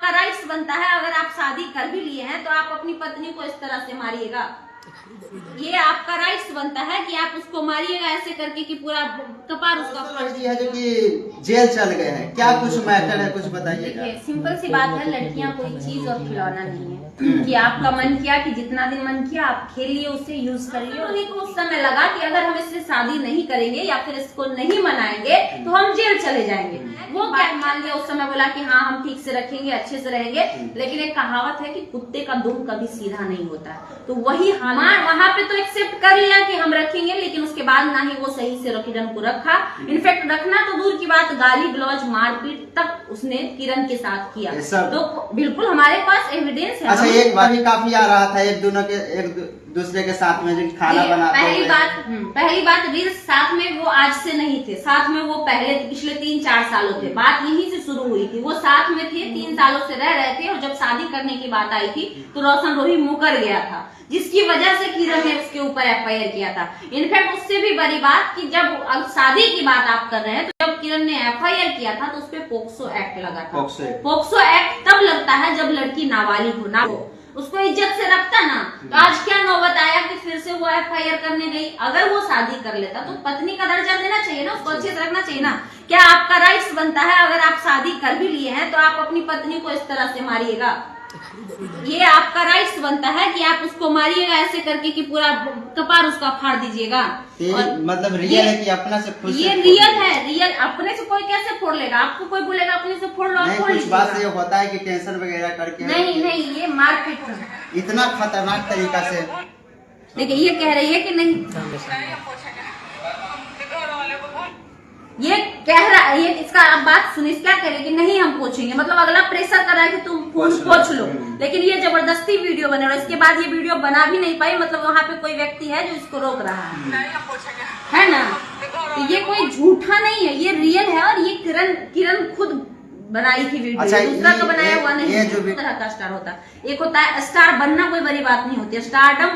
आपका राइट्स बनता है, अगर आप शादी कर भी लिए हैं तो आप अपनी पत्नी को इस तरह से मारिएगा। ये आपका राइट्स बनता है कि आप उसको मारिएगा ऐसे करके कि पूरा कपार उसका फाड़ दिया है जो कि जेल चल गए हैं। क्या कुछ मैटर है, कुछ बताइएगा। देखिए सिंपल सी बात है, लड़कियां कोई चीज और खिलौना नहीं है कि आपका मन किया कि जितना दिन मन किया आप खेलिए, उससे यूज करिए। उन्हीं को उस समय लगा कि अगर हम इससे शादी नहीं करेंगे या फिर इसको नहीं मनाएंगे तो हम जेल चले जाएंगे। वो क्या मान लिया उस समय, बोला कि हाँ हम ठीक से रखेंगे, अच्छे से रहेंगे। लेकिन एक कहावत है कि कुत्ते का दुम कभी सीधा नहीं होता, तो वही वहां पे तो एक्सेप्ट कर लिया कि हम रखेंगे, लेकिन उसके बाद ना ही वो सही से किरण को रखा। इनफैक्ट रखना तो दूर की बात, गाली गलौज मारपीट तक उसने किरण के साथ किया। तो बिल्कुल हमारे पास एविडेंस है। अच्छा, एक बार भी काफी आ रहा था एक दूसरे के साथ में जो खाना बनाते पहली बात रील्स साथ में वो आज से नहीं थे, साथ में वो पहले पिछले 3-4 सालों थे। बात यहीं से शुरू हुई थी, वो साथ में थे, 3 सालों से रह रहे थे। और जब शादी करने की बात आई थी तो रोशन रोही मुकर गया था, जिसकी वजह से किरण ने उसके ऊपर FIR किया था। इनफैक्ट उससे भी बड़ी बात कि जब शादी की बात आप कर रहे हैं, तो जब किरण ने FIR किया था तो उसपे पोक्सो एक्ट लगा था। पोक्सो एक्ट तब लगता है जब लड़की नाबालिग हो, ना उसको इज्जत से रखता ना। तो आज क्या नौबत आया कि फिर से वो FIR करने गई। अगर वो शादी कर लेता तो पत्नी का दर्जा देना चाहिए ना, उसको अच्छे से रखना चाहिए ना। क्या आपका राइट्स बनता है, अगर आप शादी कर भी लिए हैं तो आप अपनी पत्नी को इस तरह से मारिएगा। ये आपका राइट्स बनता है कि आप उसको मारिएगा ऐसे करके कि पूरा कपार उसका फाड़ दीजिएगा। मतलब रियल है कि अपना से खुद ये रियल है, रियल। अपने से कोई कैसे फोड़ लेगा? आपको कोई बोलेगा अपने से फोड़ लो, नहीं, कुछ बात से ये होता है कि टेंशन वगैरह करके। नहीं, ये मारपीट इतना खतरनाक तरीका से। देखिए ये कह रही है कि नहीं, ये कह रहा है, ये इसका आप बात सुनिए, क्या कह रहे कि नहीं हम पूछेंगे, मतलब अगला प्रेशर कर रहा है कि तुम पूछ लो। लेकिन ये जबरदस्ती वीडियो बने, और इसके बाद ये वीडियो बना भी नहीं पाई, मतलब वहाँ पे कोई व्यक्ति है जो इसको रोक रहा है ना। तो ये कोई झूठा नहीं है, ये रियल है। और ये किरण खुद बनाई थी वीडियो। अच्छा, दूसरा का बनाया हुआ नहीं है। दो तरह का स्टार होता है, एक होता है स्टार बनना, कोई बड़ी बात नहीं होती है, स्टारडम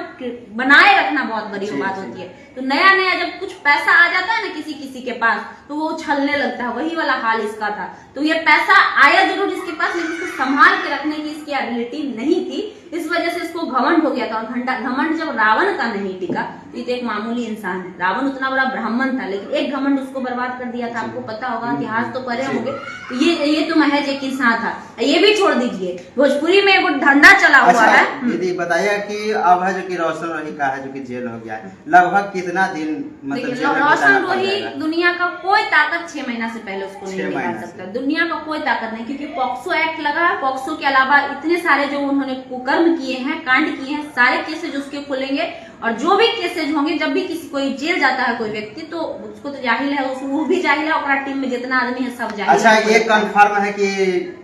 बनाए रखना बहुत बड़ी बात होती है। तो नया जब कुछ पैसा आ जाता है ना किसी के पास, तो वो उछलने लगता है। वही वाला हाल इसका था। तो ये पैसा आया जरूर इसके पास, लेकिन इसको संभाल के रखने की इसकी एबिलिटी नहीं थी। इस वजह से इसको घमंड हो गया था। और घमंड जब रावण का नहीं टिका, तो ये तो एक मामूली इंसान है। रावण उतना बड़ा ब्राह्मण था, लेकिन एक घमंड उसको बर्बाद कर दिया था। आपको पता होगा, इतिहास तो पढ़े होंगे। तो ये तो महज एक इंसान था। ये भी छोड़ दीजिए, भोजपुरी में एक धंधा चला हुआ है। दीदी बताइए कि अब है जो कि रोशन रोही का है जो कि जेल हो गया है, लगभग कितना दिन? मतलब रोशन रोही दुनिया का कोई ताकत 6 महीना से पहले उसको नहीं निकाल सकता। दुनिया का कोई ताकत नहीं, क्योंकि पॉक्सो एक्ट लगा है। पॉक्सो के अलावा इतने सारे जो उन्होंने कुकर्म किए हैं, कांड किए हैं, सारे केसेज उसके खुलेंगे। और जो भी केसेज होंगे, जब भी कोई जेल जाता है कोई व्यक्ति, तो उसको तो जाहिल है, वो भी जाहिल है, और टीम में जितना आदमी है सब जाहिल। अच्छा, ये कंफर्म है कि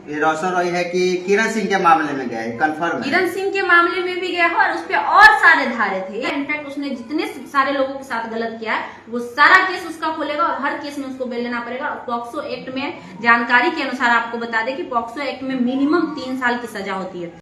रोशन रोही है कि किरण सिंह के मामले में गया है? कंफर्म है किरण सिंह के मामले में भी गया है, और उसपे और सारे धारे थे। इनफैक्ट उसने जितने सारे लोगों के साथ गलत किया है, वो सारा केस उसका खुलेगा, और हर केस में उसको बेल लेना पड़ेगा। और पॉक्सो एक्ट में जानकारी के अनुसार आपको बता दें कि पॉक्सो एक्ट में मिनिमम 3 साल की सजा होती है।